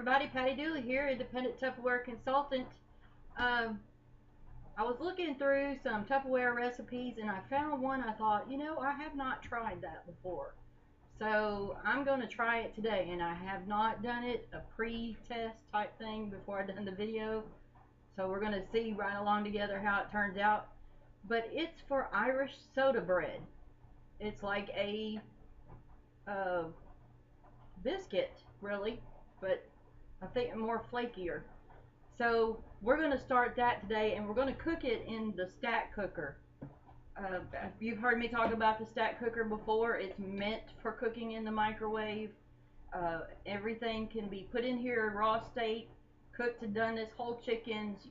everybody, Patty Dooley here, independent Tupperware consultant. I was looking through some Tupperware recipes and I found one I thought, I have not tried that before. So I'm going to try it today, and I have not done it a pre-test type thing before I done the video. So we're going to see right along together how it turns out. But it's for Irish soda bread. It's like a biscuit, really, but I think more flakier. So we're going to start that today, and we're going to cook it in the stack cooker. You've heard me talk about the stack cooker before. It's meant for cooking in the microwave. Everything can be put in here raw state, cooked to doneness, whole chickens.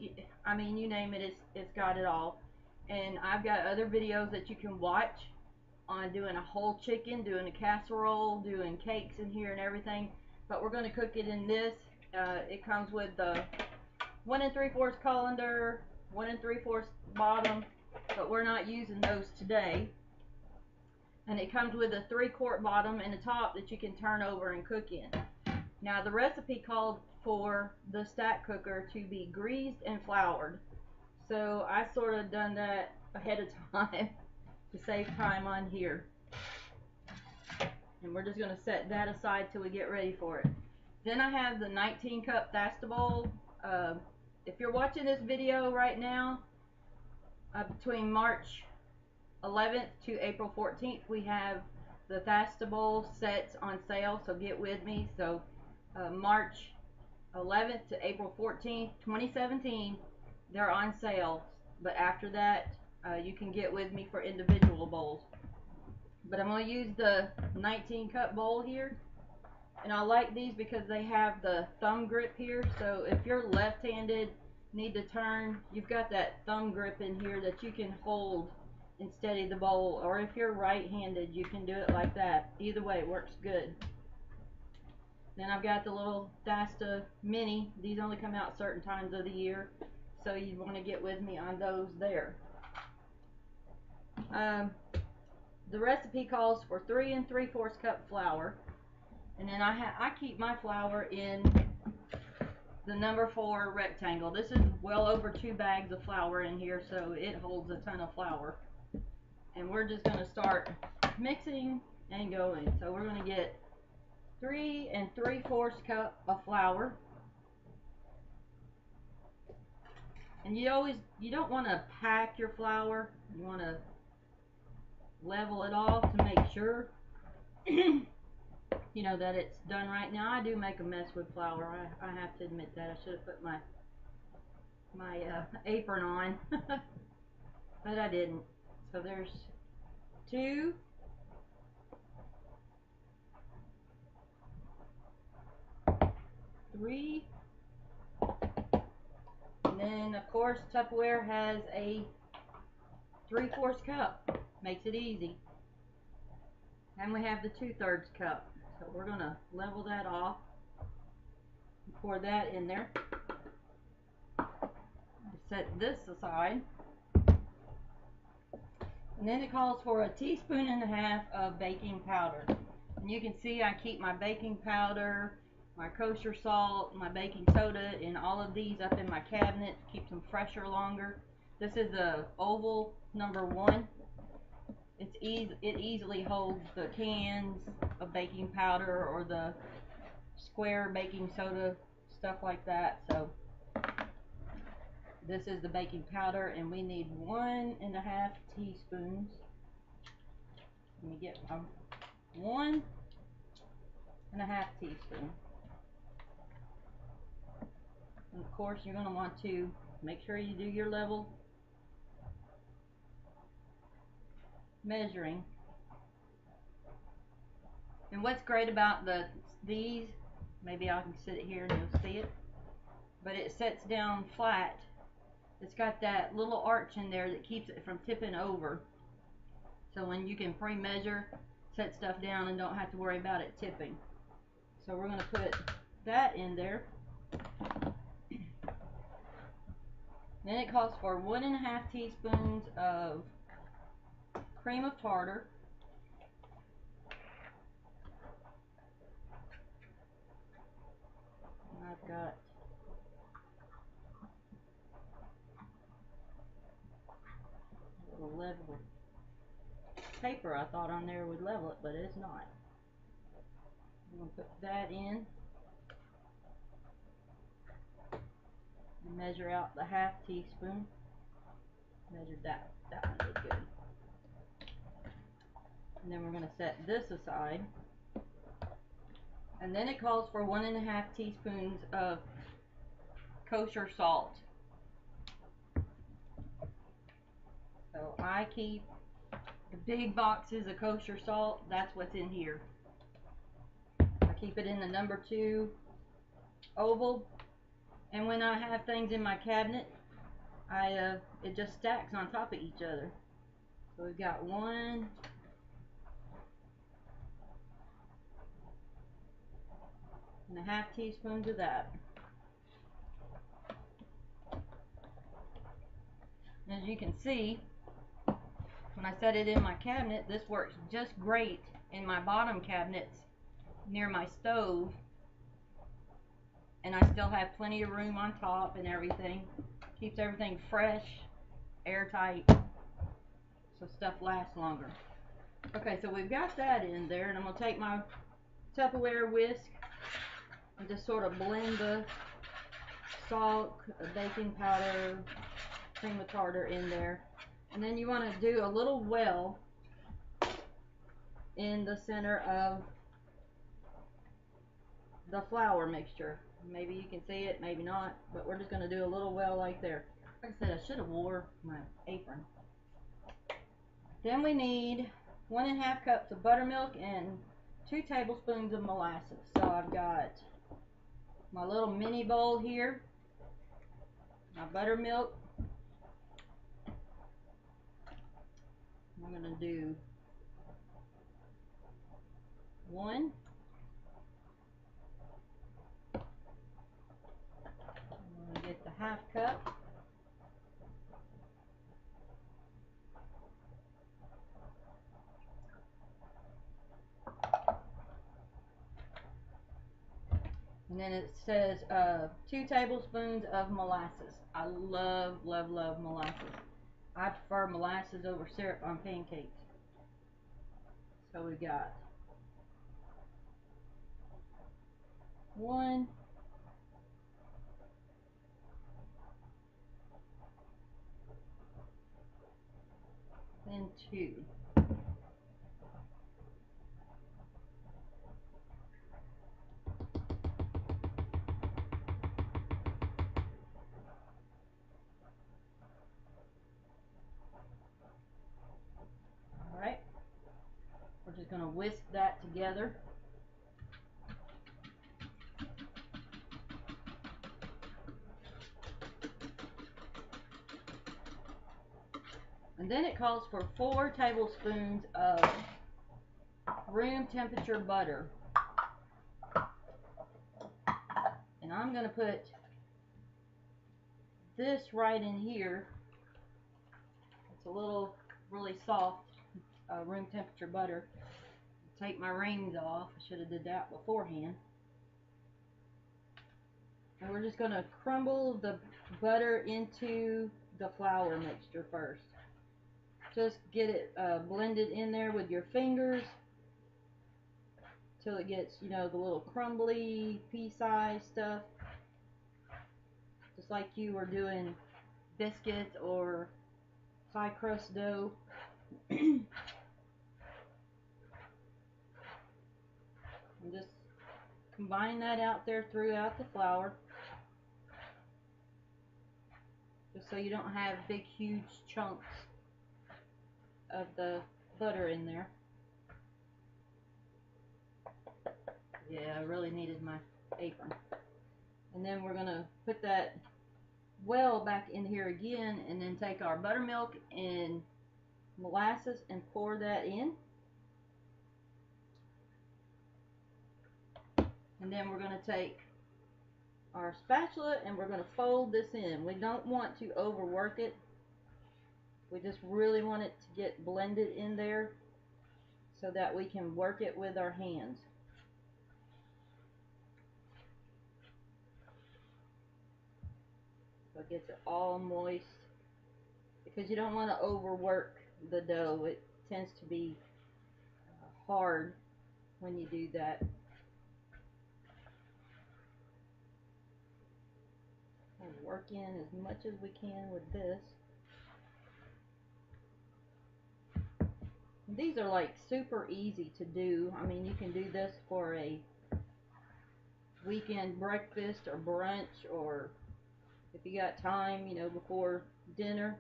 I mean, you name it, it's got it all. And I've got other videos that you can watch on doing a whole chicken, doing a casserole, doing cakes in here and everything. But we're going to cook it in this. It comes with the 1 3/4 colander, 1 3/4 bottom, but we're not using those today. And it comes with a 3-quart bottom and a top that you can turn over and cook in. Now the recipe called for the stack cooker to be greased and floured. So I sort of done that ahead of time to save time on here. And we're just going to set that aside till we get ready for it. Then I have the 19-cup Thasta bowl. If you're watching this video right now, between March 11th to April 14th, we have the Thasta bowl sets on sale, so get with me. So March 11th to April 14th, 2017, they're on sale. But after that, you can get with me for individual bowls. But I'm going to use the 19-cup bowl here. And I like these because they have the thumb grip here. So if you're left-handed, need to turn, you've got that thumb grip in here that you can hold and steady the bowl. Or if you're right-handed, you can do it like that. Either way, it works good. Then I've got the little Thasta Mini. These only come out certain times of the year, so you'd want to get with me on those there. The recipe calls for 3 3/4 cup flour. And then I keep my flour in the number 4 rectangle. This is well over 2 bags of flour in here, so it holds a ton of flour. And we're just going to start mixing and going. So we're going to get 3 3/4 cup of flour. And you don't want to pack your flour. You want to level it off to make sure that it's done right. Now I do make a mess with flour. I have to admit that. I should have put my apron on, but I didn't. So there's 2, 3, and then of course Tupperware has a 3/4 cup. Makes it easy. And we have the 2/3 cup. So we're going to level that off and pour that in there. Set this aside. And then it calls for a 1.5 teaspoons of baking powder. And you can see I keep my baking powder, my kosher salt, my baking soda, and all of these up in my cabinet to keep them fresher longer. This is the oval number 1. It easily holds the cans of baking powder or the square baking soda, stuff like that. So this is the baking powder, and we need 1.5 teaspoons. Let me get my 1.5 teaspoons. And of course you're going to want to make sure you do your level measuring. And what's great about these, maybe I can sit it here and you'll see it, but it sets down flat. It's got that little arch in there that keeps it from tipping over. So when you can pre-measure, set stuff down and don't have to worry about it tipping. So we're going to put that in there. Then it calls for 1.5 teaspoons of cream of tartar. got a little level paper I thought on there would level it, but it's not. I'm going to put that in and measure out the ½ teaspoon. Measured that one did good. And then we're going to set this aside. And then it calls for 1½ teaspoons of kosher salt. So I keep the big boxes of kosher salt. That's what's in here. I keep it in the number 2 oval. And when I have things in my cabinet, it just stacks on top of each other. So we've got 1, and ½ teaspoons of that. As you can see, when I set it in my cabinet, this works just great in my bottom cabinets near my stove, and I still have plenty of room on top and everything. Keeps everything fresh, airtight, so stuff lasts longer. Okay, so we've got that in there, and I'm going to take my Tupperware whisk and just sort of blend the salt, baking powder, cream of tartar in there. And then you want to do a little well in the center of the flour mixture. Maybe you can see it, maybe not, but we're just going to do a little well like there. Like I said, I should have wore my apron. Then we need 1½ cups of buttermilk and 2 tablespoons of molasses. So I've got my little mini bowl here, my buttermilk. I'm going to do 1. I'm going to get the ½ cup. And then it says 2 tablespoons of molasses. I love, love, love molasses. I prefer molasses over syrup on pancakes. So we got 1, then 2. Alright, we're just going to whisk that together. And then it calls for 4 tablespoons of room temperature butter. And I'm going to put this right in here. It's a little really soft room temperature butter. Take my rings off. I should have did that beforehand. And we're just going to crumble the butter into the flour mixture first. Just get it blended in there with your fingers till it gets, you know, the little crumbly pea-sized stuff, just like you were doing biscuits or pie crust dough. And just combine that out there throughout the flour, just so you don't have big huge chunks of the butter in there. Yeah, I really needed my apron. And then we're going to put that well back in here again, and then take our buttermilk and molasses and pour that in. And then we're going to take our spatula and we're going to fold this in. We don't want to overwork it. We just really want it to get blended in there so that we can work it with our hands. so it gets it all moist, because you don't want to overwork the dough. It tends to be hard when you do that. We'll work in as much as we can with this. These are like super easy to do. I mean, you can do this for a weekend breakfast or brunch, or if you got time, you know, before dinner.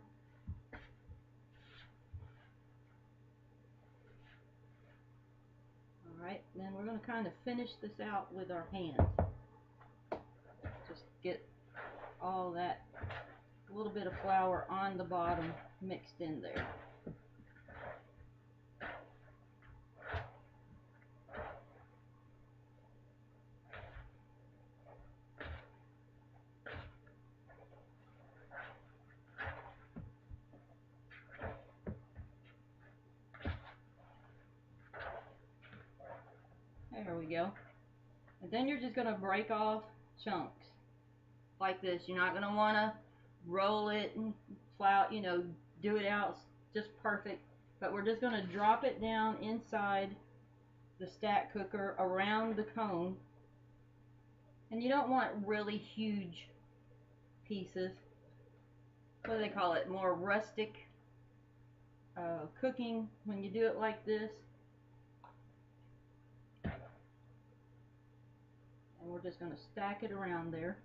Alright, then we're going to kind of finish this out with our hands. Just get all that little bit of flour on the bottom mixed in there. There we go. And then you're just going to break off chunks like this. You're not going to want to roll it and flour, you know, do it out just perfect. But we're just going to drop it down inside the stack cooker around the cone. And you don't want really huge pieces. What do they call it? More rustic cooking when you do it like this. And we're just going to stack it around there.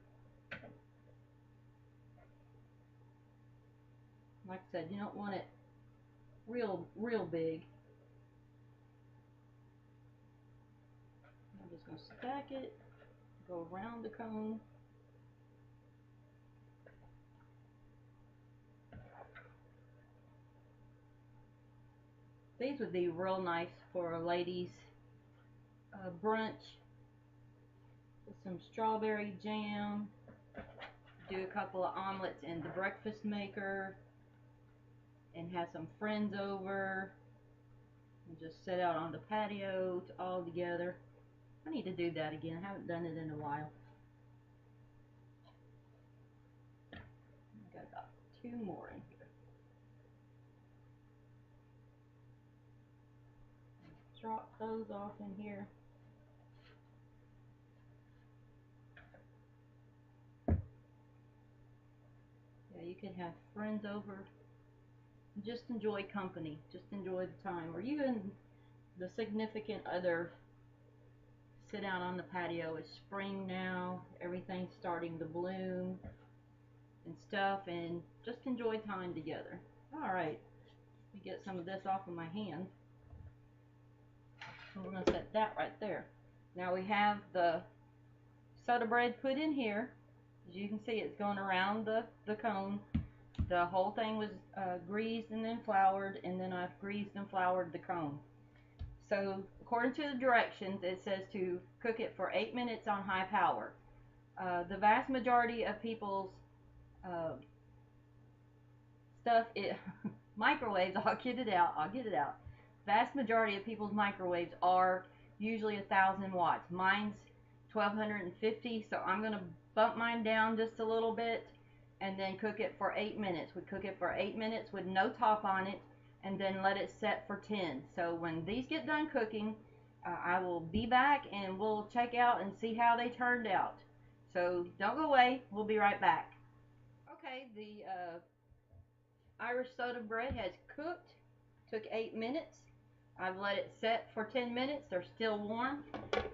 Like I said, you don't want it real big. I'm just going to stack it, go around the cone. These would be real nice for a ladies' brunch with some strawberry jam. Do a couple of omelets in the breakfast maker and have some friends over and just sit out on the patio all together. I need to do that again. I haven't done it in a while. I got about 2 more in here. Drop those off in here. Yeah, you could have friends over. Just enjoy company. Just enjoy the time. Or you and the significant other sit out on the patio. It's spring now. Everything's starting to bloom and stuff, and just enjoy time together. Alright, let me get some of this off of my hand. And we're going to set that right there. Now we have the soda bread put in here. As you can see, it's going around the cone. The whole thing was greased and then floured, and then I've greased and floured the cone. So according to the directions, it says to cook it for 8 minutes on high power. The vast majority of people's stuff, microwaves, I'll get it out. Vast majority of people's microwaves are usually 1,000 watts. Mine's 1,250, so I'm going to bump mine down just a little bit and then cook it for 8 minutes. We cook it for 8 minutes with no top on it, and then let it set for 10. So when these get done cooking, I will be back and we'll check out and see how they turned out. So don't go away, we'll be right back. Okay, the Irish soda bread has cooked. Took 8 minutes. I've let it set for 10 minutes. They're still warm.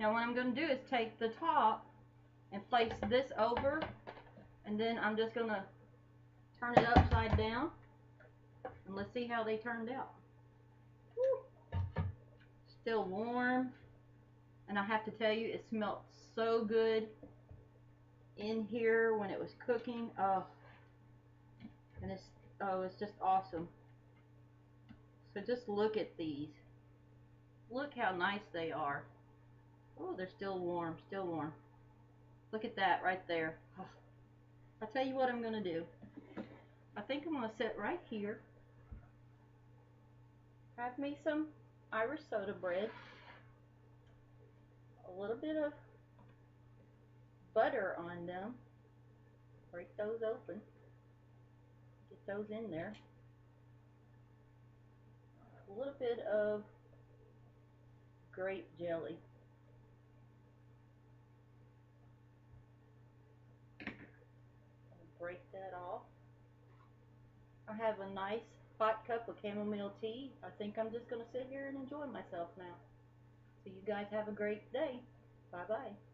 Now what I'm going to do is take the top and place this over, and then I'm just going to turn it upside down, and let's see how they turned out. Woo. Still warm, and I have to tell you, it smelled so good in here when it was cooking. Oh, and it's just awesome. So just look at these. Look how nice they are. Oh, they're still warm, still warm. Look at that right there. Oh. I'll tell you what I'm going to do. I think I'm going to sit right here. Have me some Irish soda bread. A little bit of butter on them. Break those open. Get those in there. A little bit of grape jelly. Break that off. I have a nice hot cup of chamomile tea. I think I'm just going to sit here and enjoy myself now. So you guys have a great day. Bye bye.